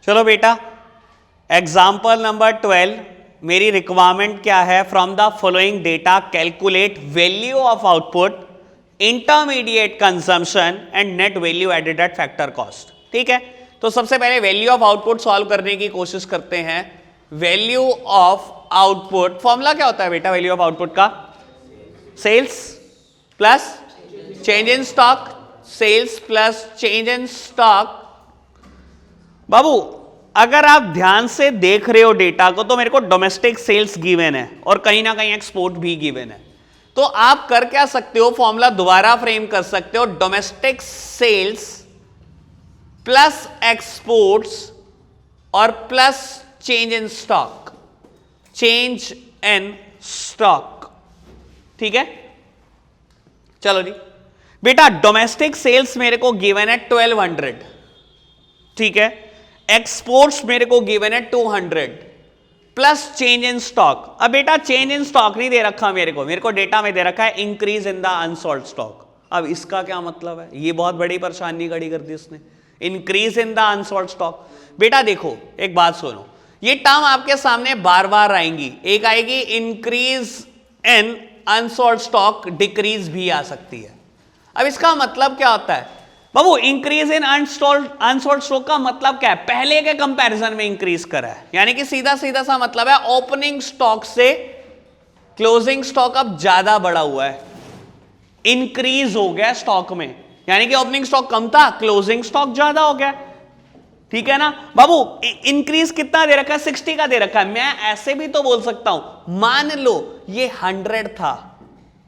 चलो बेटा, example number 12, मेरी रिक्वायरमेंट क्या है? From the following data calculate value of output, intermediate consumption and net value added at factor cost. ठीक है, तो सबसे पहले वैल्यू ऑफ आउटपुट सॉल्व करने की कोशिश करते हैं। वैल्यू ऑफ आउटपुट फॉर्मूला क्या होता है बेटा? वैल्यू ऑफ आउटपुट का sales plus change in stock, sales plus change in stock. बाबू अगर आप ध्यान से देख रहे हो डेटा को, तो मेरे को डोमेस्टिक सेल्स गिवन है और कहीं ना कहीं एक्सपोर्ट भी गिवन है। तो आप कर क्या सकते हो? फॉर्मूला दोबारा फ्रेम कर सकते हो, डोमेस्टिक सेल्स प्लस एक्सपोर्ट्स और plus change in stock, change in stock. ठीक है, चलो जी बेटा, डोमेस्टिक सेल्स मेरे को गिवन है 1200, ठीक है, एक्सपोर्ट्स मेरे को गिवन है 200 प्लस चेंज इन स्टॉक। अब बेटा चेंज इन स्टॉक नहीं दे रखा मेरे को डेटा में दे रखा है increase in the unsold stock. अब इसका क्या मतलब है? ये बहुत बड़ी परेशानी खड़ी कर दी इसने, increase in the unsold stock. बेटा देखो एक बात सुनो, ये टर्म आपके सामने बार बार आएंगी। एक आएगी increase in unsold stock, decrease भी आ सकती है। अब इसका मतलब क्या होता है बाबू? इंक्रीज इन अनसोल्ड स्टॉक का मतलब क्या है? पहले के कंपैरिजन में इंक्रीज करा है, यानी कि सीधा सीधा सा मतलब है ओपनिंग स्टॉक से क्लोजिंग स्टॉक अब ज्यादा बढ़ा हुआ है, इंक्रीज हो गया स्टॉक में, यानी कि ओपनिंग स्टॉक कम था, क्लोजिंग स्टॉक ज्यादा हो गया। ठीक है ना बाबू? इंक्रीज कितना दे रखा है? 60 का दे रखा है। मैं ऐसे भी तो बोल सकता हूं, मान लो ये 100 था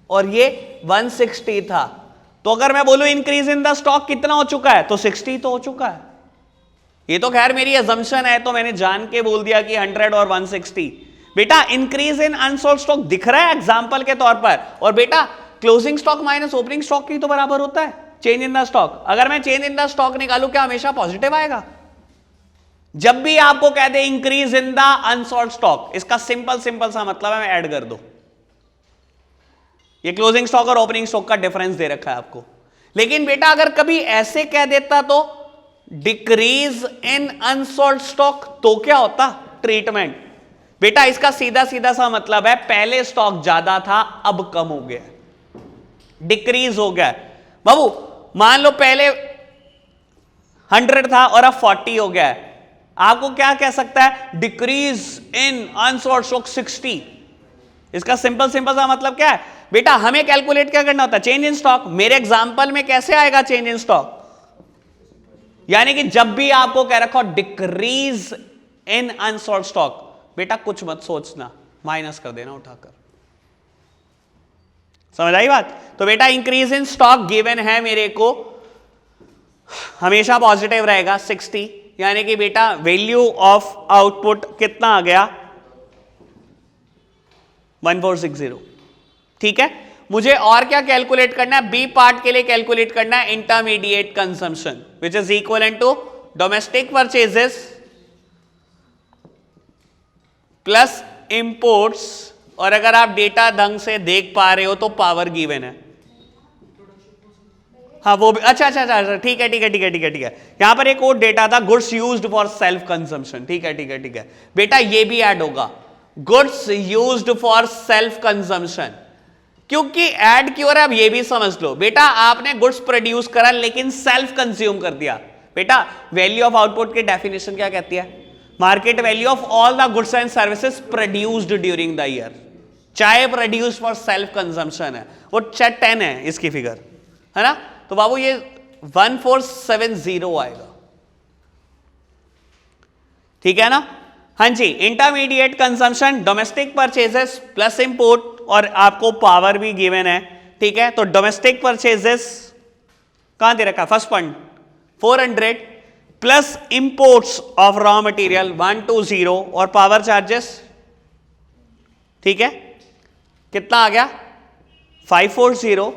और ये 160 था, तो अगर मैं बोलूं इंक्रीज इन द स्टॉक कितना हो चुका है, तो 60 तो हो चुका है। ये तो खैर मेरी अजम्पशन है, तो मैंने जान के बोल दिया कि 100 और 160। बेटा इंक्रीज इन अनसोल्ड स्टॉक दिख रहा है एग्जांपल के तौर पर, और बेटा closing stock minus opening stock की तो बराबर होता है चेंज इन द स्टॉक। अगर मैं चेंज इन द स्टॉक निकालू, क्या हमेशा पॉजिटिव आएगा? जब भी आपको कह they increase in the unsold stock, इसका सिंपल सिंपल सा मतलब है मैं ऐड कर दो। ये क्लोजिंग स्टॉक और ओपनिंग स्टॉक का डिफरेंस दे रखा है आपको। लेकिन बेटा अगर कभी ऐसे कह देता तो डिक्रीज इन अनसोल्ड स्टॉक, तो क्या होता? ट्रीटमेंट। बेटा इसका सीधा सीधा सा मतलब है पहले स्टॉक ज्यादा था, अब कम हो गया, डिक्रीज हो गया। बाबू मान लो पहले 100 था और अब 40 हो गया है, आपको क्या कह सकता है? Decrease in unsold stock 60। इसका सिंपल सिंपल सा मतलब क्या है? बेटा हमें कैलकुलेट क्या करना होता है? Change in stock. मेरे एग्जांपल में कैसे आएगा चेंज इन स्टॉक? यानी कि जब भी आपको कह रखा हो डिक्रीज इन अनसोल्ड स्टॉक, बेटा कुछ मत सोचना, माइनस कर देना उठाकर। समझ आई बात? तो बेटा इंक्रीज इन स्टॉक गिवन है मेरे को, हमेशा पॉजिटिव रहेगा 60, यानी कि बेटा वैल्यू ऑफ आउटपुट कितना आ गया? 1460। ठीक है, मुझे और क्या कैलकुलेट करना है? बी पार्ट के लिए कैलकुलेट करना है intermediate consumption, which is equal to domestic purchases plus imports, और अगर आप डेटा ढंग से देख पा रहे हो तो पावर गिवन है। हाँ वो भी, अच्छा अच्छा अच्छा, ठीक है ठीक है ठीक है ठीक है ठीक है। यहां पर एक और डेटा था, goods used for self consumption. ठीक है ठीक है ठीक है बेटा, ये भी ऐड होगा, goods used for self consumption. क्योंकि ऐड क्यों है अब ये भी समझ लो। बेटा आपने गुड्स प्रोड्यूस करा लेकिन सेल्फ कंज्यूम कर दिया। बेटा वैल्यू ऑफ आउटपुट की डेफिनेशन क्या कहती है? Market value of all the goods and services produced during the year, चाहे प्रोड्यूस फॉर सेल्फ कंजम्पशन है, वो 10 है इसकी फिगर, है ना? तो बाबू ये 1470 आएगा। ठीक है ना? हाँ जी, intermediate consumption, domestic purchases plus import, और आपको पावर भी गिवन है। ठीक है, तो डोमेस्टिक परचेजेस कहां दे रखा है? First point 400 plus imports of raw material 120 और पावर चार्जेस। ठीक है, कितना आ गया? 540।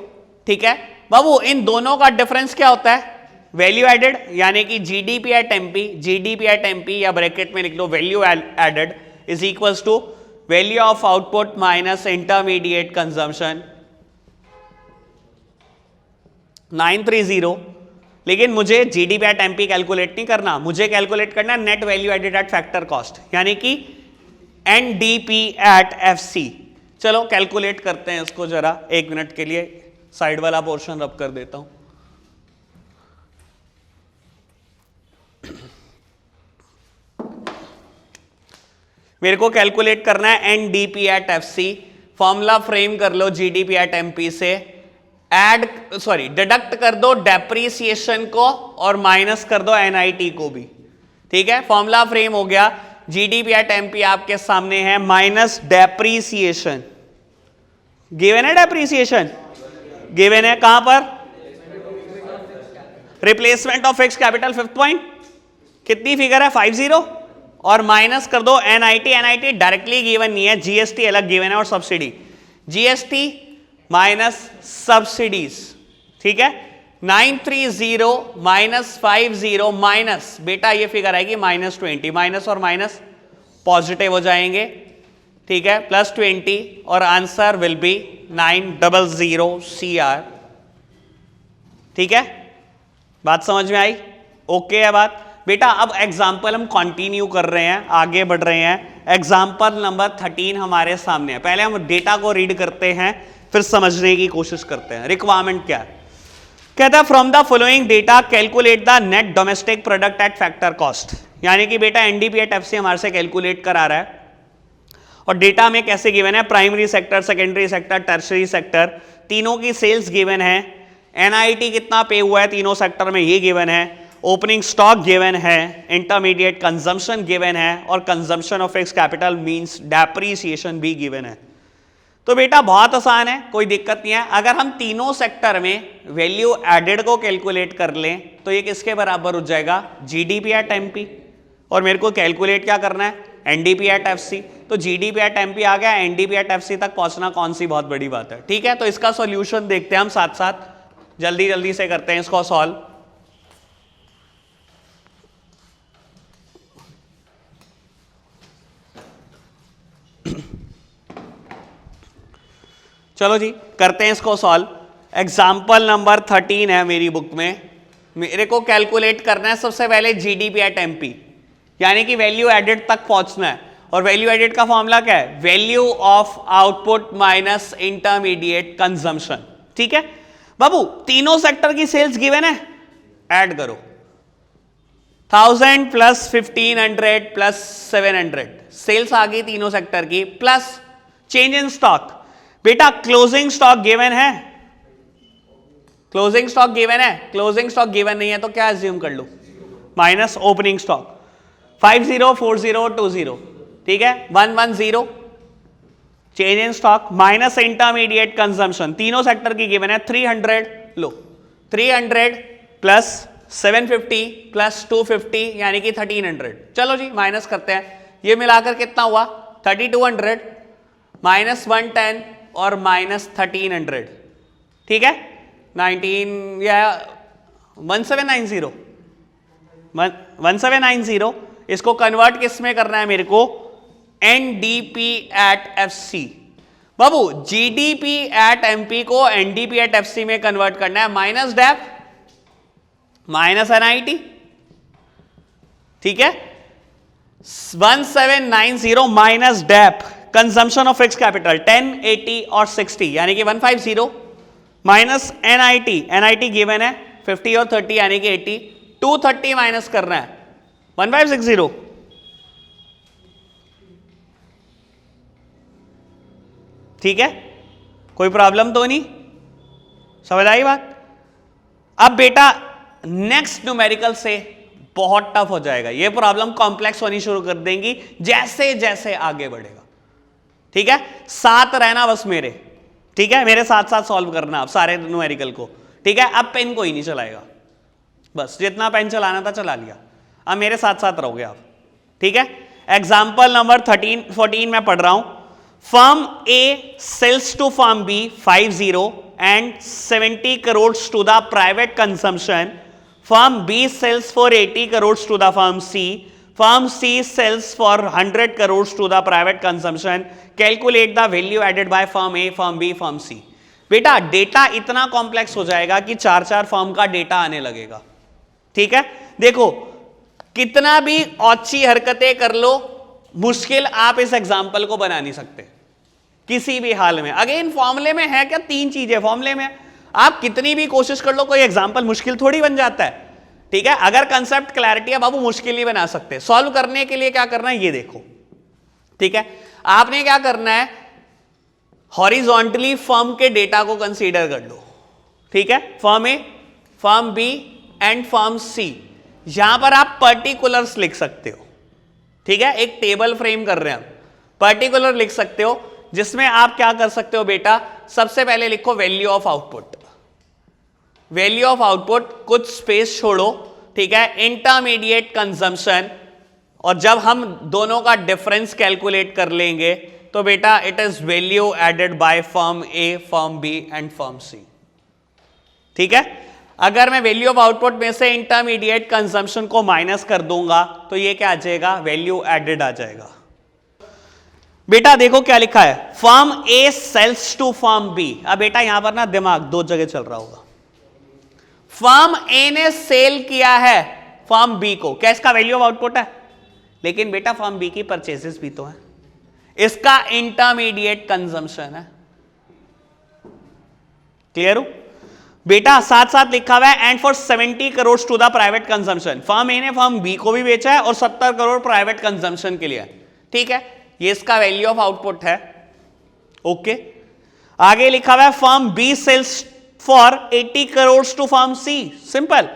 ठीक है बाबू, इन दोनों का डिफरेंस क्या होता है? वैल्यू एडेड, यानी कि GDP at MP, GDP at MP या ब्रैकेट में लिख लो value added is equals to value of output minus intermediate consumption 930। लेकिन मुझे जीडीपी एट एमपी कैलकुलेट नहीं करना, मुझे कैलकुलेट करना net value added at factor cost, यानी कि एनडीपी एट एफसी। चलो कैलकुलेट करते हैं इसको जरा, 1 मिनट के लिए साइड वाला पोर्शन रब कर देता हूं। मेरे को कैलकुलेट करना है NDP at FC. Formula frame कर लो जीडीपी एट एमपी से, डिडक्ट कर दो डेप्रीसिएशन को और माइनस कर दो एनआईटी को भी। ठीक है, फॉर्मूला फ्रेम हो गया। जीडीपी एट एमपी आपके सामने है माइनस डेप्रीसिएशन। गिवन है डेप्रीसिएशन, गिवन है कहां पर? Replacement of fixed capital 5th point, कितनी फिगर है? 50, और माइनस कर दो एनआईटी। एनआईटी डायरेक्टली गिवन नहीं है, जीएसटी अलग गिवन है और सब्सिडी। जीएसटी माइनस सब्सिडीज, ठीक है। 930 माइनस 50 माइनस, बेटा ये फिगर आएगी -20, माइनस और माइनस पॉजिटिव हो जाएंगे, ठीक है, +20, और आंसर विल बी 900 CR। ठीक है, बात समझ में आई? ओके है बात। बेटा अब एग्जाम्पल हम कंटिन्यू कर रहे हैं, आगे बढ़ रहे हैं। एग्जाम्पल नंबर 13 हमारे सामने है। पहले हम डेटा को रीड करते हैं, फिर समझने की कोशिश करते हैं। रिक्वायरमेंट क्या है? कहता है from the following data calculate the net domestic product at factor cost. यानी कि बेटा एनडीपी एट एफसी हमारे से कैलकुलेट करा रहा है, और डेटा में कैसे गिवन है? Primary sector, secondary sector, tertiary sector, तीनों की सेल्स गिवन है। एनआईटी कितना पे हुआ है तीनों सेक्टर में ये गिवन है। ओपनिंग स्टॉक गिवन है, इंटरमीडिएट कंजम्पशन गिवन है, और consumption of fixed capital means depreciation भी गिवन है। तो बेटा बहुत आसान है, कोई दिक्कत नहीं है। अगर हम तीनों सेक्टर में वैल्यू एडेड को कैलकुलेट कर लें तो ये किसके बराबर हो जाएगा? GDP at MP. और मेरे को कैलकुलेट क्या करना है? NDP at FC. तो जीडीपी एट एमपी आ गया, एनडीपी एट एफसी तक पहुंचना कौन सी बहुत बड़ी बात है। ठीक है, तो इसका सॉल्यूशन देखते हैं हम साथ साथ, जल्दी जल्दी से करते हैं इसको सॉल्व। चलो जी करते हैं इसको सॉल्व। एग्जाम्पल नंबर 13 है मेरी बुक में। मेरे को कैलकुलेट करना है सबसे पहले जीडीपी एट एमपी, यानी कि वैल्यू एडेड तक पहुंचना है। और वैल्यू एडेड का फॉर्मूला क्या है? Value of output minus intermediate consumption. ठीक है बाबू, तीनों सेक्टर की सेल्स गिवन है, ऐड करो 1000 प्लस 1500 प्लस 700, सेल्स आ गई तीनों सेक्टर की, प्लस चेंज इन स्टॉक। बेटा क्लोजिंग स्टॉक गिवन है, क्लोजिंग स्टॉक गिवन है, क्लोजिंग स्टॉक गिवन नहीं है तो क्या अज्यूम कर लो? माइनस ओपनिंग स्टॉक 50 40 20, ठीक है, 110 change in stock minus intermediate consumption, तीनों सेक्टर की गिवन है 300, लो 300 प्लस 750 प्लस 250 यानी कि 1300। चलो जी माइनस करते हैं, ये मिलाकर कितना हुआ? 3200 माइनस 110 और माइनस 1300, ठीक है, 19 या 1790 1790। इसको कन्वर्ट किस में करना है मेरे को? NDP at FC. बाबू जीडीपी एट एमपी को एनडीपी एट एफसी में कन्वर्ट करना है, माइनस डेप माइनस एनआईटी, ठीक है, 1790 minus dep, consumption of fixed capital 10 80 और 60 यानी कि 150 माइनस एनआईटी, एनआईटी गिवन है 50 और 30 यानी कि 80, 230 माइनस करना है 1560, ठीक है, कोई प्रॉब्लम तो नहीं, समझ आई बात? अब बेटा नेक्स्ट न्यूमेरिकल से बहुत टफ हो जाएगा, ये प्रॉब्लम कॉम्प्लेक्स होनी शुरू कर देंगी जैसे जैसे आगे बढ़ेगा, ठीक है, साथ रहना बस मेरे, ठीक है, मेरे साथ साथ सॉल्व करना आप सारे न्यूमेरिकल को, ठीक है। अब पेन कोई नहीं चलाएगा, बस जितना पेन चलाना था चला लिया, अब मेरे साथ साथ रहोगे आप, ठीक है। एग्जाम्पल नंबर 14 में पढ़ रहा हूं। Firm A sales to firm B 50 and 70 crores to the private consumption. Firm B sells for 80 crores to the firm C. Firm C sells for 100 crores to the private consumption. Calculate the value added by firm A, firm B, firm C. बेटा data इतना complex हो जाएगा कि 4 firm का data आने लगेगा, ठीक है, देखो कितना भी औची हरकतें कर लो, मुश्किल आप इस एग्जाम्पल को बना नहीं सकते किसी भी हाल में। अगेन फॉर्मूले में है क्या, 3 चीजें फॉर्मूले में, आप कितनी भी कोशिश कर लो कोई एग्जाम्पल मुश्किल थोड़ी बन जाता है। ठीक है, अगर कंसेप्ट क्लैरिटी है बाबू मुश्किल ही बना सकते। सॉल्व करने के लिए क्या करना है ये देखो। ठीक है, आपने क्या करना है, हॉरिजॉन्टली फर्म के डेटा को कंसीडर कर लो। ठीक है, firm A, firm B and firm C. यहां पर आप पर्टिकुलर्स लिख सकते हो। ठीक है, एक टेबल फ्रेम कर रहे हैं हम, पर्टिकुलर लिख सकते हो, जिसमें आप क्या कर सकते हो बेटा, सबसे पहले लिखो value of output. Value of output, कुछ स्पेस छोड़ो। ठीक है, इंटरमीडिएट कंजम्पशन, और जब हम दोनों का डिफरेंस कैलकुलेट कर लेंगे तो बेटा it is value added by firm A, firm B and firm C. ठीक है, अगर मैं वैल्यू ऑफ आउटपुट में से इंटरमीडिएट कंजम्पशन को माइनस कर दूंगा तो ये क्या आ जाएगा, वैल्यू एडेड आ जाएगा। बेटा देखो क्या लिखा है, firm A sales to firm B. अब बेटा यहां पर ना दिमाग दो जगह चल रहा होगा। फर्म ए ने सेल किया है फर्म बी को, क्या इसका वैल्यू ऑफ आउटपुट है, लेकिन बेटा फर्म बी की परचेसेस भी तो है, इसका इंटरमीडिएट कंजम्पशन है। क्लियर हो बेटा, साथ साथ लिखा हुआ है and for 70 crore to the private consumption. Firm A ने फर्म बी को भी बेचा है और 70 करोड़ प्राइवेट कंजम्पशन के लिए। ठीक है, ये इसका वैल्यू ऑफ आउटपुट है। ओके, आगे लिखा हुआ है firm B sales for 80 crore to firm C. Simple,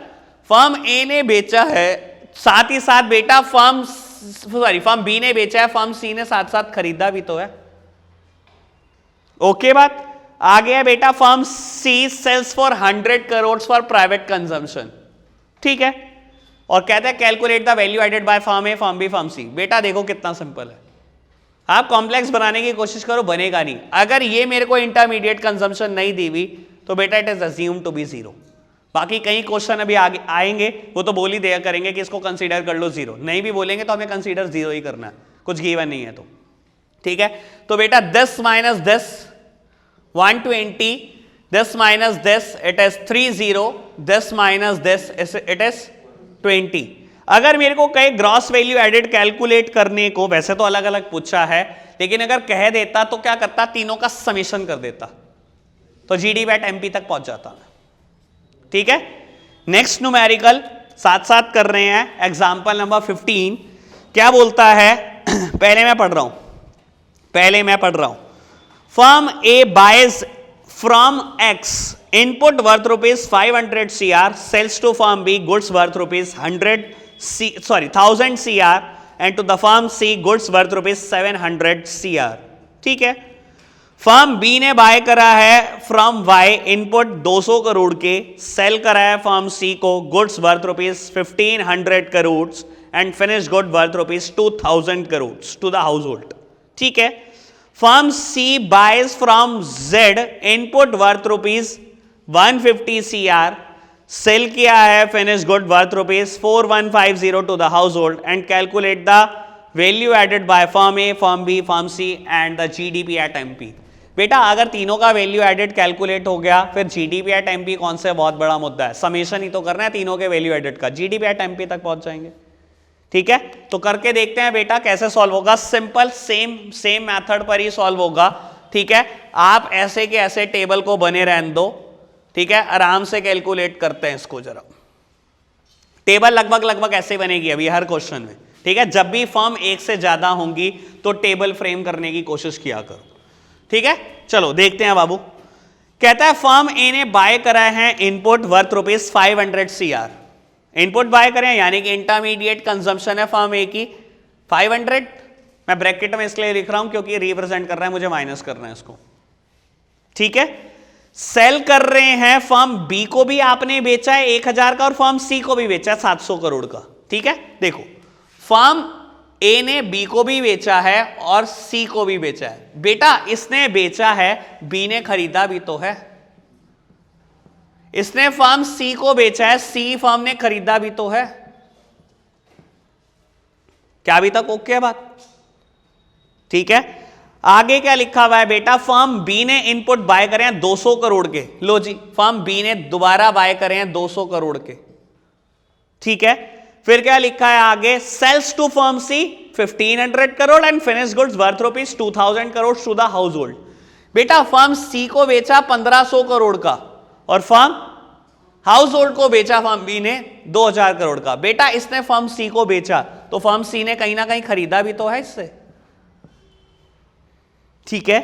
firm A ने बेचा है, साथ ही साथ बेटा फर्म बी ने बेचा है, फर्म सी ने साथ साथ खरीदा भी तो है। ओके बात, आगे है बेटा firm C sales for 100 crore for private consumption. ठीक है, और कहते हैं calculate the value added by firm A, firm B, firm C. बेटा देखो कितना सिंपल है, आप कॉम्प्लेक्स बनाने की कोशिश करो बनेगा नहीं। अगर ये मेरे को इंटरमीडिएट कंजम्पशन नहीं दी हुई तो बेटा it is assume to be zero. बाकी कई क्वेश्चन अभी आगे आएंगे, वो तो बोल ही दिया करेंगे कि इसको कंसीडर कर लो जीरो, नहीं भी बोलेंगे तो हमें कंसीडर जीरो ही करना है, कुछ गिवन नहीं है तो। ठीक है, तो बेटा 10 minus 10 120, 10 minus 10 it is 30, 10 minus 10 it is 20। अगर मेरे को कहे ग्रॉस वैल्यू एडेड कैलकुलेट करने को, वैसे तो अलग अलग पूछा है, लेकिन अगर कह देता तो क्या करता, तीनों का समेशन कर देता, तो जीडी बैट एमपी तक पहुंच जाता। ठीक है, नेक्स्ट न्यूमेरिकल साथ साथ कर रहे हैं, एग्जांपल नंबर 15 क्या बोलता है पहले मैं पढ़ रहा हूं। Firm A buys from X input worth rupees 500 CR, sales to firm B goods worth rupees 1000 CR and to the firm C goods worth rupees 700 CR। ठीक है, फर्म बी ने बाय करा है फ्रॉम वाई इनपुट 200 करोड़ के, cell करा है firm C को goods worth rupees 1500 crore and finish good worth rupees 2000 crore to the household. ठीक है, firm C buys from Z input worth rupees 150 CR, sell किया है finish good worth rupees 4150 to the household and calculate the value added by firm A, firm B, firm C and the GDP at MP. बेटा अगर तीनों का value added calculate हो गया, फिर GDP at MP कौन से बहुत बड़ा मुद्दा है, समेशन ही तो करना है तीनों के वैल्यू एडेड का, जीडीपी एट एमपी तक पहुंच जाएंगे। ठीक है, तो करके देखते हैं बेटा कैसे सॉल्व होगा। सिंपल सेम मेथड पर ही सॉल्व होगा। ठीक है, आप ऐसे के ऐसे टेबल को बने रहने दो। ठीक है, आराम से कैलकुलेट करते हैं इसको जरा। टेबल लगभग ऐसे बनेगी अभी हर क्वेश्चन में। ठीक है, जब भी फर्म एक से ज्यादा होंगी तो टेबल फ्रेम करने की कोशिश किया करो। ठीक है, चलो देखते हैं बाबू। कहता है फर्म ए ने बाय करा है input worth rupees 500 CR, input buy करें यानी कि इंटरमीडिएट कंजम्पशन है फर्म ए की 500। मैं ब्रैकेट में इसलिए लिख रहा हूं क्योंकि रिप्रेजेंट कर रहा है, मुझे माइनस करना है इसको। ठीक है, सेल कर रहे हैं फर्म बी को भी आपने बेचा है 1000 का और फर्म सी को भी बेचा है 700 करोड़ का। ठीक है, देखो फर्म ए ने बी को भी बेचा है और सी को भी बेचा है। बेटा इसने बेचा है, बी ने खरीदा भी तो है। इसने फर्म सी को बेचा है, सी फर्म ने खरीदा भी तो है। क्या अभी तक ओके है बात? ठीक है, आगे क्या लिखा हुआ है बेटा, फर्म बी ने इनपुट बाय करे हैं 200 करोड़ के। लो जी, फर्म बी ने दोबारा बाय करे हैं 200 करोड़ के। ठीक है, फिर क्या लिखा है आगे, sales to firm C 1500 crore and finish goods worth rupees 2000 crore to the household. बेटा फर्म सी को बेचा 1500 करोड़ का और फर्म हाउस होल्ड को बेचा फर्म बी ने 2000 करोड़ का। बेटा इसने फर्म सी को बेचा तो फर्म सी ने कहीं ना कहीं खरीदा भी तो है इससे, ठीक है।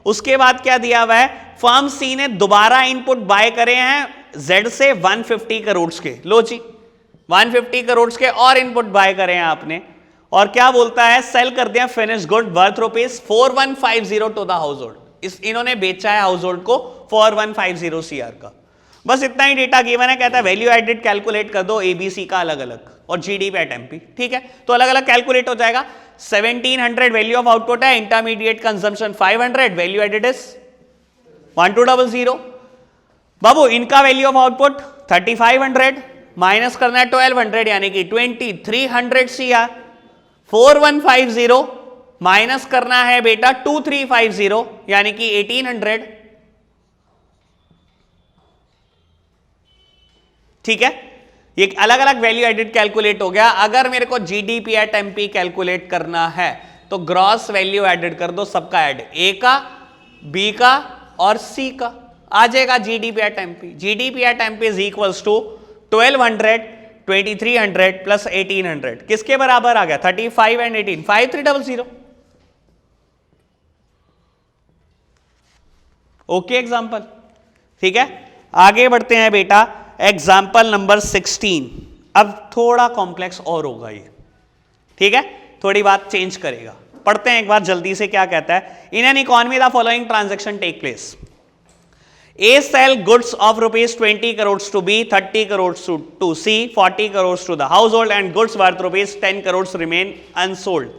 उसके बाद क्या दिया हुआ है, फर्म सी ने दोबारा इनपुट बाय करे हैं जेड से 150 करोड़ के, लो जी 150 करोड़ के और इनपुट बाय करे हैं आपने, और क्या बोलता है, सेल कर दिया finish good worth rupees 4150 to the household. इन्होंने बेचा है हाउस होल्ड को 4150 सीआर का। बस इतना ही डेटा गिवन है, कहता है वैल्यू एडेड कैलकुलेट कर दो एबीसी का अलग अलग और जीडीपी एट एमपी, ठीक है। तो अलग अलग कैलकुलेट हो जाएगा। 1700 वैल्यू ऑफ आउटपुट है, intermediate consumption 500, value added is 1200। बाबू इनका वैल्यू ऑफ आउटपुट 3500 माइनस करना है 1200 यानी कि 2300 सीआर। 4150 माइनस करना है बेटा 2350 यानी कि 1800, ठीक है। ये अलग अलग वैल्यू एडिड कैलकुलेट हो गया। अगर मेरे को जीडीपी एट एमपी कैलकुलेट करना है तो ग्रॉस वैल्यू एडेड कर दो सबका ऐड, ए का, बी का और सी का, आ जाएगा GDP at MP. GDP at MP is equals to 1200 2300 plus 1800 किसके बराबर आ गया, 35 एंड 18 5300। ओके एग्जांपल, ठीक है। आगे बढ़ते हैं बेटा, एग्जाम्पल नंबर 16। अब थोड़ा कॉम्प्लेक्स और होगा ये, ठीक है, थोड़ी बात चेंज करेगा। पढ़ते हैं एक बार जल्दी से क्या कहता है। In an economy the following transaction take place, A cell goods of rupees 20 crore to B, 30 crore to C, 40 crore to the household and goods worth rupees 10 crore remain unsold.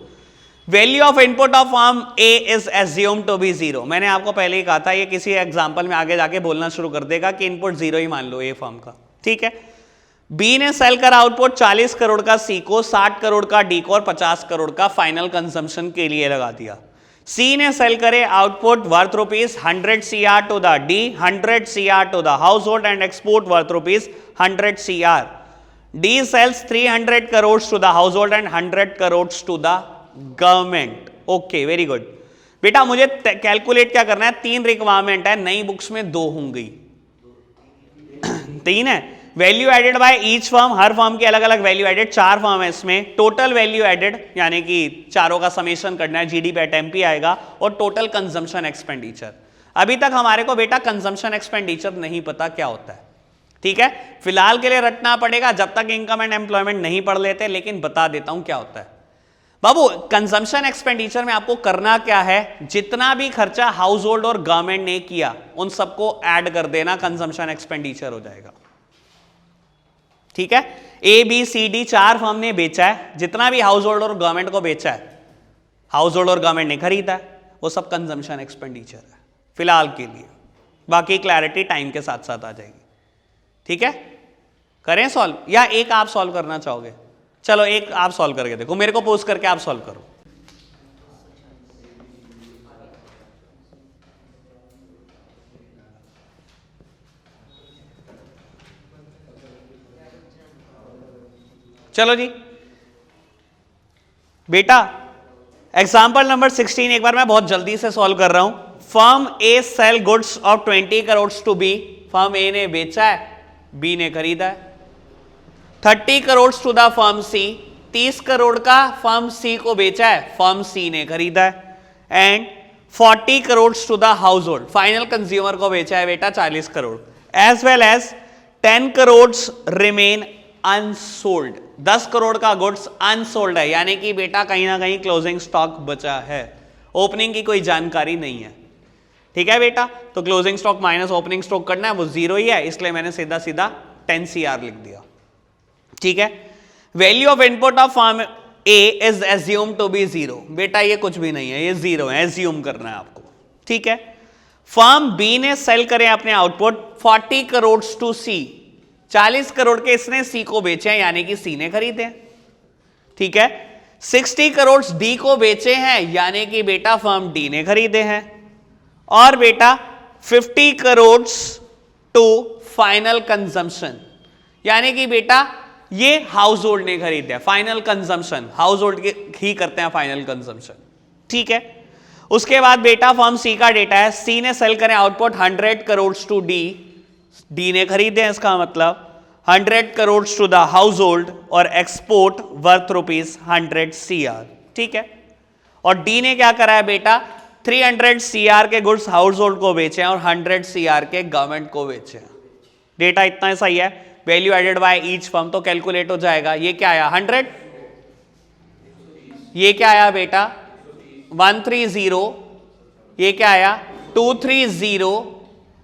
Value of input of firm A is assume to be zero. मैंने आपको पहले ही कहा था ये किसी example में आगे जाके बोलना शुरू कर देगा कि इनपुट जीरो ही मान लो ए फर्म का, ठीक है। बी ने सेल कर आउटपुट 40 करोड़ का सी को, 60 करोड़ का डी को और 50 करोड़ का फाइनल कंजम्पशन के लिए लगा दिया। सी ने सेल करे output worth rupees 100 CR to the D, 100 CR to the household and export worth rupees 100 CR. D sales 300 crore to the household and 100 crore to the government. Okay very good. बेटा मुझे calculate क्या करना है, 3 requirement है, नई books में 2 होंगी 3 है। Value added by each firm, हर फर्म की अलग अलग वैल्यू एडेड, 4 फर्म है इसमें। टोटल वैल्यू एडेड यानी कि चारों का समेशन करना है, जीडीपी एट एमपी आएगा, और टोटल कंजम्पशन एक्सपेंडिचर। अभी तक हमारे को बेटा कंजम्पशन एक्सपेंडिचर नहीं पता क्या होता है, ठीक है। फिलहाल के लिए रटना पड़ेगा जब तक इनकम एंड एम्प्लॉयमेंट नहीं पढ़ लेते, लेकिन बता देता हूं क्या होता है। बाबू कंजम्पशन एक्सपेंडिचर में आपको करना क्या है, जितना भी खर्चा हाउस होल्ड और गवर्नमेंट ने किया उन सबको ऐड कर देना, कंजम्पशन एक्सपेंडिचर हो जाएगा, ठीक है। A B C D 4 firm ने बेचा है, जितना भी हाउस होल्ड और गवर्नमेंट को बेचा है, हाउस होल्ड और गवर्नमेंट ने खरीदा है, वो सब कंजम्पशन एक्सपेंडिचर है फिलहाल के लिए। बाकी क्लैरिटी टाइम के साथ साथ आ जाएगी, ठीक है। करें सॉल्व या एक आप सॉल्व करना चाहोगे? चलो एक आप सॉल्व करके देखो, मेरे को पोस्ट करके आप सॉल्व करो। चलो जी बेटा, एग्जाम्पल नंबर 16 एक बार मैं बहुत जल्दी से सॉल्व कर रहा हूं। Firm A cell goods of 20 crore to B, firm A ने बेचा है, बी ने खरीदा है। 30 crore to the firm C, 30 crore का फर्म सी को बेचा है, फर्म सी ने खरीदा है। And 40 crore to the household, final consumer को बेचा है बेटा 40 crore. As well as 10 crore remain unsold, 10 crore का गुड्स अनसोल्ड है, यानी कि बेटा कहीं ना कहीं क्लोजिंग स्टॉक बचा है, ओपनिंग की कोई जानकारी नहीं है, ठीक है बेटा। तो closing stock minus opening stock करना है, वो जीरो ही है, इसलिए मैंने सीधा सीधा 10 CR लिख दिया, ठीक है। Value of input of firm A is assume to be zero, बेटा ये कुछ भी नहीं है, ये जीरो है, एज्यूम करना है आपको, ठीक है। फर्म बी ने सेल करें अपने output 40 crore to C, 40 crore के इसने सी को बेचे हैं, यानी कि सी ने खरीदे हैं, ठीक है। 60 करोड़ डी को बेचे हैं, यानी कि बेटा फर्म डी ने खरीदे हैं। और बेटा 50 करोड़ टू फाइनल कंजम्पशन, यानी कि बेटा ये हाउस होल्ड ने खरीदे, फाइनल कंजम्पशन, हाउस होल्ड ही करते हैं फाइनल कंजम्पशन, ठीक है। उसके बाद बेटा फर्म सी का डेटा है, सी ने सेल करें output 100 crore to D, D ने खरीदे हैं, इसका मतलब 100 crore to the household और एक्सपोर्ट वर्थ ₹100 CR, ठीक है। और डी ने क्या करा है बेटा, 300 CR के गुड्स हाउस होल्ड को बेचे हैं और 100 CR के गवर्नमेंट को बेचे हैं। डेटा इतना सही है, value added by each firm तो कैलकुलेट हो जाएगा। ये क्या आया 100, ये क्या आया बेटा 130, ये क्या आया 230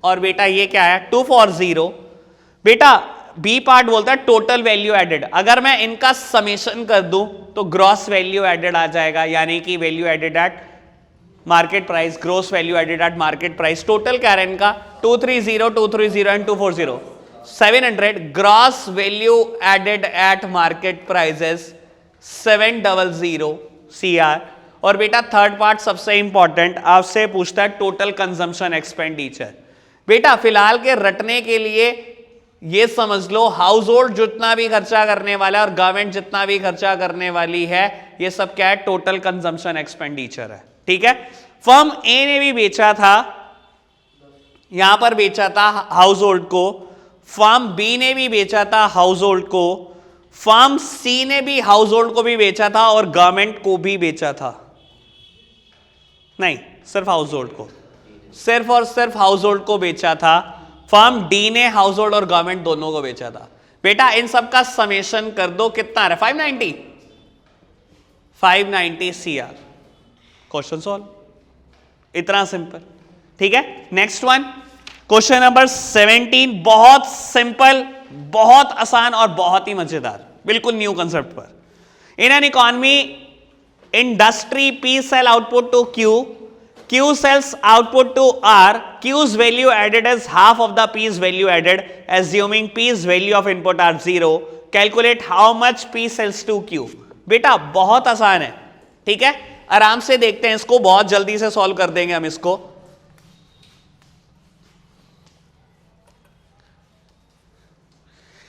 और बेटा ये क्या आया 240। बेटा बी पार्ट बोलता है टोटल वैल्यू एडेड, अगर मैं इनका समेशन कर दूं तो ग्रॉस वैल्यू एडेड आ जाएगा, यानी कि value added at market price, gross value added at market price. Total क्या है इनका 230, 230 and 240, 700। Gross value added at market prices 700 CR। और बेटा थर्ड पार्ट सबसे इंपॉर्टेंट, आपसे पूछता है टोटल कंजम्पशन एक्सपेंडिचर। बेटा फिलहाल के रटने के लिए ये समझ लो, हाउस होल्ड जितना भी खर्चा करने वाला है और गवर्नमेंट जितना भी खर्चा करने वाली है, ये सब क्या है टोटल कंजम्पशन एक्सपेंडिचर है, ठीक है। फर्म ए ने भी बेचा था, यहां पर बेचा था हाउस होल्ड को, फर्म बी ने भी बेचा था हाउस होल्ड को, फर्म सी ने भी हाउस होल्ड को भी बेचा था और गवर्नमेंट को भी बेचा था। नहीं, सिर्फ हाउस होल्ड को, सिर्फ और सिर्फ हाउस होल्ड को बेचा था। फर्म डी ने हाउस होल्ड और गवर्नमेंट दोनों को बेचा था। बेटा इन सब का समेशन कर दो, कितना आ रहा है 590 CR। क्वेश्चन सॉल्व, इतना सिंपल, ठीक है। नेक्स्ट वन, क्वेश्चन नंबर 17, बहुत सिंपल, बहुत आसान और बहुत ही मजेदार, बिल्कुल न्यू कंसेप्ट पर। इन an economy industry P sell output to Q sells output to R, Q's value added is half of the P's value added, assuming P's value of input are 0, calculate how much P sells to Q। बेटा बहुत आसान है, ठीक है, आराम से देखते हैं इसको, बहुत जल्दी से सॉल्व कर देंगे हम इसको।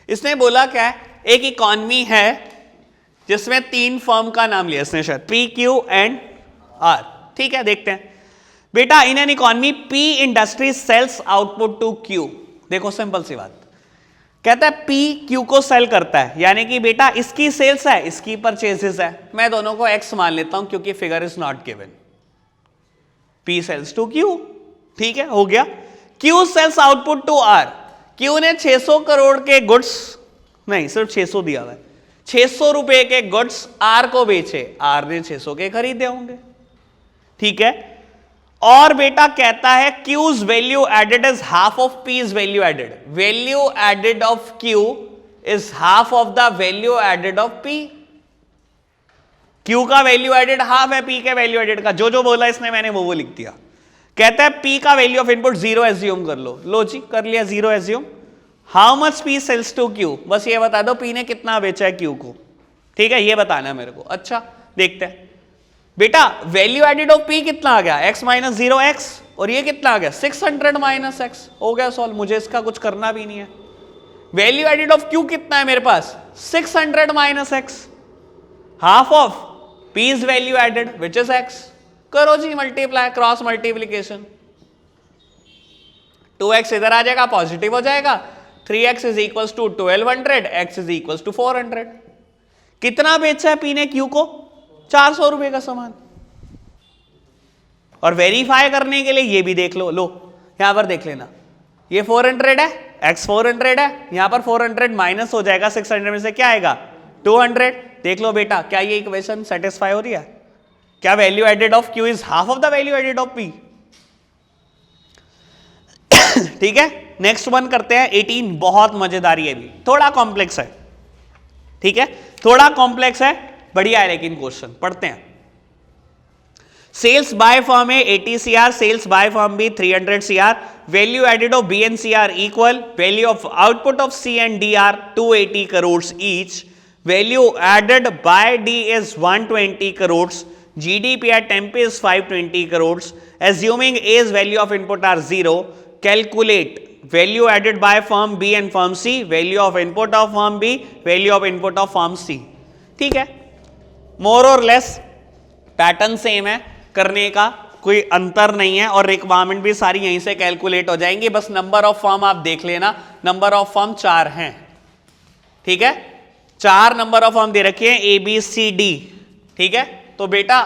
इसने बोला क्या है, एक इकॉनमी है जिसमें 3 फर्म का नाम लिया इसने, शायद P, Q एंड R, ठीक है। देखते हैं बेटा, in an economy P industry sales output to Q। देखो सिंपल सी बात, कहता है P Q को सेल करता है, यानी कि बेटा इसकी सेल्स है, इसकी परचेजेस है। मैं दोनों को X मान लेता हूं क्योंकि figure is not given. P sales to Q, ठीक है, हो गया। Q sales output to R, Q ने 600 करोड़ के गुड्स, नहीं सिर्फ 600 दिया हुआ है, 600 रुपए के गुड्स R को बेचे, R ने 600 के खरीदे होंगे, ठीक है। और बेटा कहता है Q's value added is half of P's value added, value added of Q is half of the value added of P। Q का वैल्यू एडेड हाफ है P के वैल्यू एडेड का, जो जो बोला इसने मैंने वो लिख दिया। कहता है P का वैल्यू ऑफ इनपुट 0 एज्यूम कर लो जी, कर लिया 0 assume. How much P sales to Q, बस ये बता दो P ने कितना बेचा है Q को, ठीक है, ये बताना है मेरे को। अच्छा देखते हैं बेटा, वैल्यू एडेड ऑफ P कितना आ गया, x माइनस 0x, और ये कितना आ गया 600 माइनस x, हो गया सॉल्व, मुझे इसका कुछ करना भी नहीं है। वैल्यू एडेड ऑफ Q कितना है मेरे पास 600 minus x, half of P's value added which is x। करो जी मल्टीप्लाई, क्रॉस मल्टीप्लीकेशन, 2x इधर आ जाएगा, पॉजिटिव हो जाएगा, 3x is equal to 1200, x is equal to 400। कितना बेचा है P ने Q को, 400 रुपए का सामान। और वेरीफाई करने के लिए ये भी देख लो, यहां पर देख लेना, ये 400 है, x 400 है, यहां पर 400 माइनस हो जाएगा 600 में से, क्या आएगा 200। देख लो बेटा, क्या ये इक्वेशन सेटिस्फाई हो रही है, क्या value added of Q is half of the value added of P, ठीक है। नेक्स्ट वन करते हैं 18, बहुत मजेदार, ये भी थोड़ा कॉम्प्लेक्स है, ठीक है, थोड़ा कॉम्प्लेक्स है, बढ़िया है लेकिन क्वेश्चन, पढ़ते हैं। Sales by firm A 80 CR, sales by firm B 300 CR, value added of B and C are equal, value of output of C and D are 280 crore each, value added by D is 120 crore, GDP at Tempe is 520 crores. Assuming A's value of input are 0, calculate value added by firm B and firm C, value of input of firm B, value of input of firm C. ठीक है, मोर और less pattern same है, करने का कोई अंतर नहीं है और रिक्वायरमेंट भी सारी यहीं से कैलकुलेट हो जाएंगी। बस नंबर ऑफ फर्म आप देख लेना, नंबर ऑफ फर्म 4 हैं। ठीक है, 4 नंबर ऑफ फर्म दे रखी है ए बी सी डी। ठीक है, तो बेटा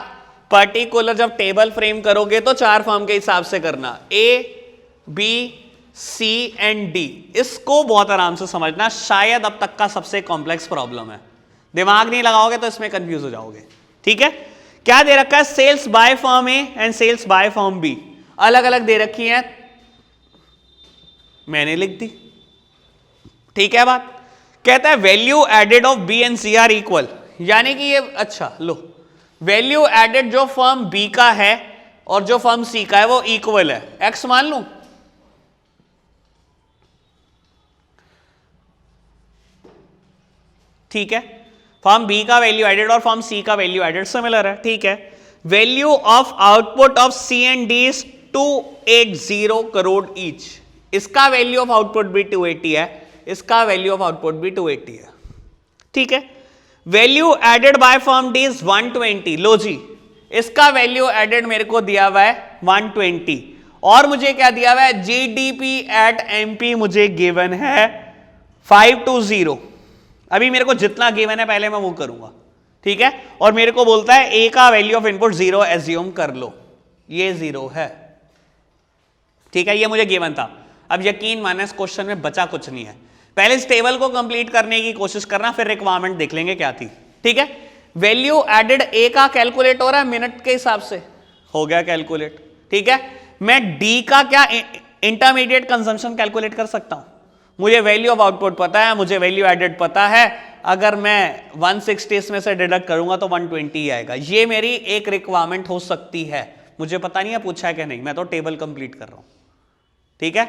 पर्टिकुलर जब टेबल फ्रेम करोगे तो 4 फर्म के हिसाब से करना, A B C and D. इसको बहुत आराम से समझना, शायद अब तक का सबसे कॉम्प्लेक्स प्रॉब्लम है। दिमाग नहीं लगाओगे तो इसमें कंफ्यूज हो जाओगे। ठीक है, क्या दे रखा है, sales by firm A and sales by firm B, अलग अलग दे रखी हैं, मैंने लिख दी। ठीक है, बात कहता है value added of B and C are equal, यानी कि ये अच्छा लो, वैल्यू एडेड जो फर्म बी का है और जो फर्म सी का है वो इक्वल है, एक्स मान लूं। ठीक है, फर्म बी का वैल्यू एडेड और फर्म सी का वैल्यू एडेड सिमिलर है। ठीक है, value of output of C and D is 280 crore each. इसका वैल्यू ऑफ आउटपुट भी 280 है, इसका वैल्यू ऑफ आउटपुट भी 280 है। ठीक है, value added by firm D is 120। लो जी, इसका वैल्यू एडेड मेरे को दिया हुआ है 120 और मुझे क्या दिया हुआ है, जीडीपी एट एमपी मुझे गिवन है 520। अभी मेरे को जितना गिवन है पहले मैं वो करूंगा। ठीक है, और मेरे को बोलता है ए का वैल्यू ऑफ इनपुट 0 एज्यूम कर लो, ये 0 है। ठीक है, ये मुझे गिवन था। अब यकीन माने इस क्वेश्चन में बचा कुछ नहीं है, पहले इस टेबल को कंप्लीट करने की कोशिश करना, फिर रिक्वायरमेंट देख लेंगे क्या थी। ठीक है, वैल्यू एडेड ए का कैलकुलेट हो रहा है मिनट के हिसाब से, हो गया कैलकुलेट। ठीक है, मैं डी का क्या इंटरमीडिएट कंजम्पशन कैलकुलेट कर सकता हूं, मुझे वैल्यू ऑफ आउटपुट पता है, मुझे वैल्यू एडेड पता है, अगर मैं 160 इसमें से डिडक्ट करूंगा तो 120 आएगा। ये मेरी एक रिक्वायरमेंट हो सकती है, मुझे पता नहीं है पूछा है कि नहीं, मैं तो टेबल कंप्लीट कर रहा हूं। ठीक है,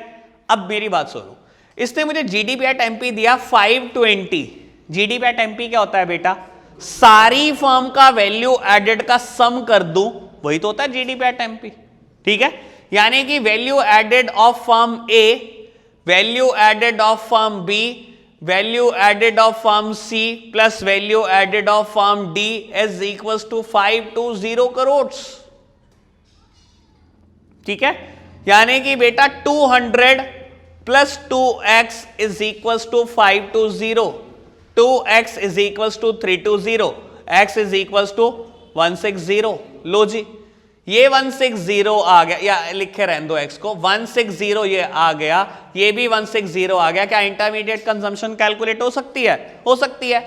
अब मेरी बात सुनो, इसने मुझे जीडीपी एट एमपी दिया 520। जीडीपी एट एमपी क्या होता है बेटा, सारी फर्म का वैल्यू एडेड का सम कर दूं, वही तो होता है जीडीपी एट एमपी। ठीक है, यानी कि value added of firm A, value added of firm B, value added of firm C plus value added of firm D is equals to 520 crore. ठीक है, यानी कि बेटा 200 plus 2x is equals to 520, 2x is equals to 320, x is equals to 160। लो जी, ये 160 आ गया, या लिखे रहने दो x को, 160 ये आ गया, ये भी 160 आ गया। क्या इंटरमीडिएट कंजम्पशन कैलकुलेट हो सकती है? हो सकती है।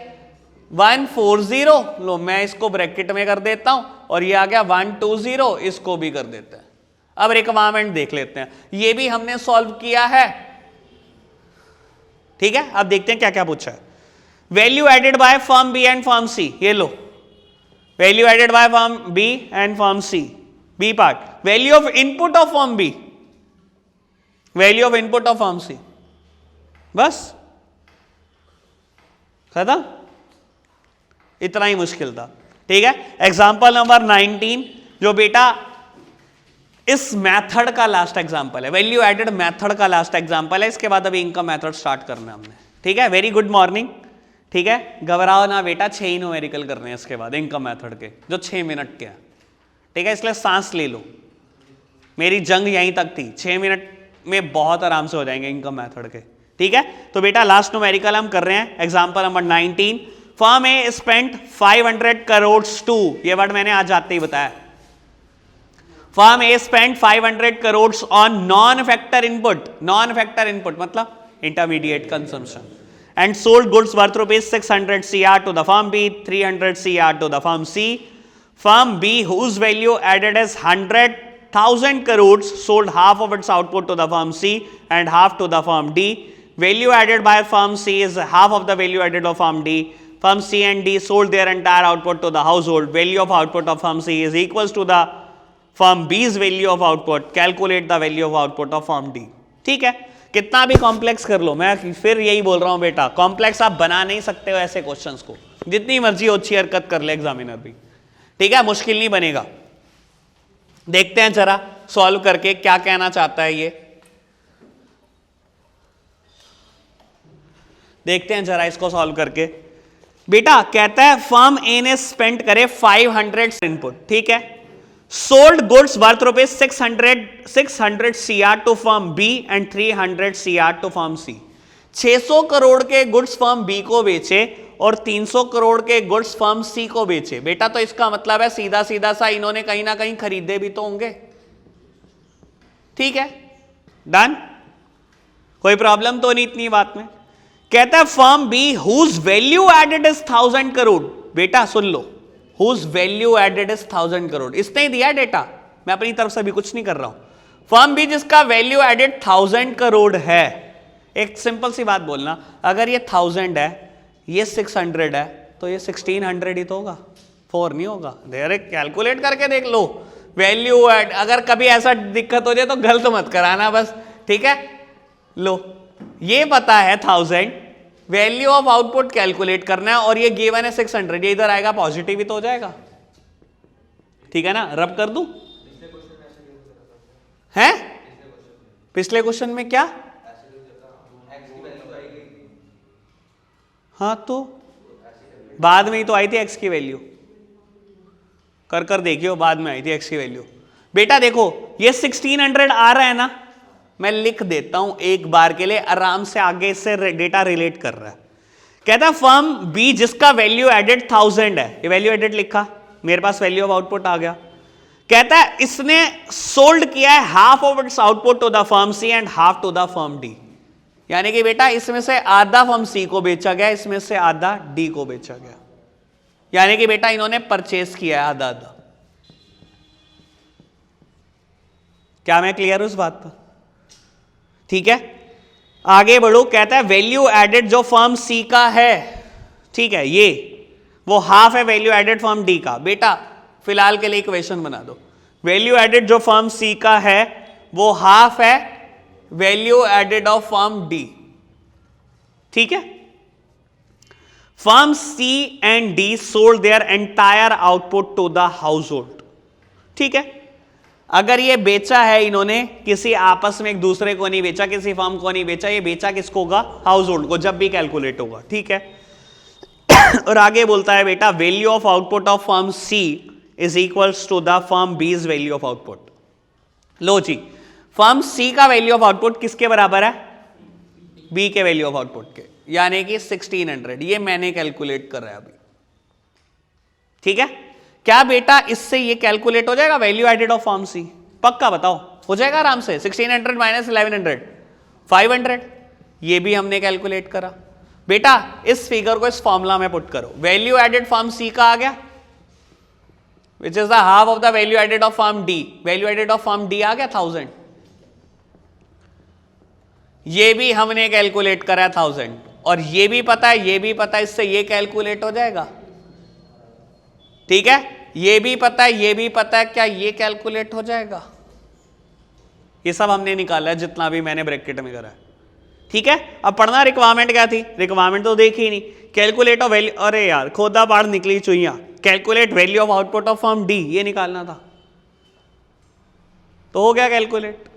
140, लो मैं इसको ब्रैकेट में कर देता हूं, और ये आ गया 120, इसको भी कर देते हैं। अब रिक्वायरमेंट देख लेते हैं, ये भी हमने सॉल्व किया है। ठीक है, अब देखते हैं क्या क्या पूछा है। Value added by firm B and firm C, ये लो, value added by firm B and firm C, B part, value of input of firm B, value of input of firm C, बस खत्म, इतना ही मुश्किल था। ठीक है, एग्जांपल नंबर 19 जो बेटा इस मेथड का लास्ट एग्जांपल है, वैल्यू एडेड मेथड का लास्ट एग्जांपल है। इसके बाद अभी इनकम मेथड स्टार्ट करना है हमने। ठीक है, वेरी गुड मॉर्निंग। ठीक है, घबराओ ना बेटा, 6 ही न्यूमेरिकल करने हैं इसके बाद इनकम मेथड के, जो 6 मिनट के हैं। ठीक है, इसलिए सांस ले लो, मेरी जंग यहीं तक थी, 6 मिनट में बहुत आराम से हो जाएंगे इनकम मेथड के। ठीक है, तो बेटा लास्ट न्यूमेरिकल हम कर रहे हैं, example number 19। Firm A spent 500 crore to, ये वर्ड मैंने आज आते ही बताया। Firm A spent 500 crore on non factor input, non factor input मतलब intermediate consumption, and sold goods worth rupees 600 CR to the firm B, 300 CR to the firm C. Firm B, whose value added is 100,000 crores, sold half of its output to the firm C and half to the firm D. Value added by firm C is half of the value added of firm D. Firm C and D sold their entire output to the household. Value of output of firm C is equals to the firm B's value of output. Calculate the value of output of firm D. ठीक है, कितना भी complex कर लो, मैं फिर यही बोल रहा हूं बेटा, कॉम्प्लेक्स आप बना नहीं सकते हो ऐसे क्वेश्चंस को, जितनी मर्जी अच्छी हरकत कर ले एग्जामिनर भी। ठीक है, मुश्किल नहीं बनेगा। देखते हैं जरा सॉल्व करके क्या कहना चाहता है ये। देखते हैं जरा इसको सॉल्व करके। बेटा कहता है फर्म ए ने स्पेंड करे 500 इनपुट, ठीक है, sold goods worth rupees 600 CR to firm B and 300 CR to firm C. 600 crore के गुड्स फर्म बी को बेचे और 300 करोड़ के गुड्स फर्म सी को बेचे। बेटा तो इसका मतलब है सीधा सीधा सा इन्होंने कहीं ना कहीं खरीदे भी तो होंगे, ठीक है, डन, कोई प्रॉब्लम तो नहीं इतनी बात में। कहता है firm B whose value added is 1000 crore. बेटा सुन लो, whose value added is 1000 crore, इसने ही दिया डेटा, मैं अपनी तरफ से भी कुछ नहीं कर रहा हूं। फर्म बी जिसका वैल्यू एडेड 1000 करोड़ है, एक सिंपल सी बात बोलना, अगर ये 1000 है ये 600 है तो ये 1600 ही तो होगा, 4 नहीं होगा। डायरेक्ट कैलकुलेट करके देख लो वैल्यू एड, अगर कभी ऐसा दिक्कत हो जाए तो गलत मत कराना बस, ठीक है। लो ये पता है 1000, वैल्यू ऑफ आउटपुट कैलकुलेट करना है और ये गिवन है 600, ये इधर आएगा पॉजिटिव ही तो हो जाएगा, ठीक है ना। रब कर दूं है, पिछले क्वेश्चन में क्या, हाँ तो बाद में ही तो आई थी एक्स की वैल्यू, कर कर देखियो बाद में आई थी एक्स की वैल्यू। बेटा देखो ये 1600 आ रहा है ना, मैं लिख देता हूं एक बार के लिए आराम से, आगे इससे डेटा रिलेट कर रहा है। कहता है फर्म बी जिसका वैल्यू एडेड 1000 है, ये वैल्यू एडेड लिखा, मेरे पास वैल्यू ऑफ आउटपुट आ गया। कहता है इसने सोल्ड किया है half of its output to the firm C and half to the firm D, यानी कि बेटा इसमें से आधा फर्म सी को बेचा गया, इसमें से आधा डी को बेचा गया, यानी कि बेटा इन्होंने परचेस किया है आधा आधा। क्या मैं क्लियर हूं इस बात पर, ठीक है। आगे बढ़ो, कहता है वैल्यू एडेड जो फर्म सी का है, ठीक है, ये वो हाफ है वैल्यू एडेड फर्म डी का। बेटा फिलहाल के लिए इक्वेशन बना दो, वैल्यू एडेड जो फर्म सी का है वो हाफ है value added of firm D, ठीक है। Firm C and D sold their entire output to the household, ठीक है। अगर ये बेचा है इन्होंने, किसी आपस में एक दूसरे को नहीं बेचा, किसी फर्म को नहीं बेचा, ये बेचा किसको होगा, हाउस होल्ड को, जब भी कैलकुलेट होगा, ठीक है। और आगे बोलता है बेटा value of output of firm C is equals to the firm B's value of output. लो जी, फर्म सी का वैल्यू ऑफ आउटपुट किसके बराबर है, बी के वैल्यू ऑफ आउटपुट के, यानी कि 1600, ये मैंने कैलकुलेट कर रहा है अभी, ठीक है। क्या बेटा इससे ये कैलकुलेट हो जाएगा वैल्यू एडेड ऑफ फर्म सी, पक्का बताओ, हो जाएगा आराम से। 1600 माइनस 1100 500, ये भी हमने कैलकुलेट करा। बेटा इस फिगर को इस फॉर्मूला में पुट करो, वैल्यू एडेड फर्म सी का आ गया which is the half of the value added of firm D, value added of firm D आ गया 1000, ये भी हमने कैलकुलेट करा 1000, और ये भी पता है, ये भी पता है, इससे ये कैलकुलेट हो जाएगा, ठीक है। ये भी पता है, ये भी पता है, क्या ये कैलकुलेट हो जाएगा, ये सब हमने निकाला है जितना भी मैंने ब्रैकेट में करा है, ठीक है। अब पढ़ना रिक्वायरमेंट क्या थी, रिक्वायरमेंट तो देखी ही नहीं, कैलकुलेट ऑफ वैल्यू, अरे यार खोदा पाड़ निकली चुईया, calculate value of output of firm D, ये निकालना था, तो हो गया कैलकुलेट।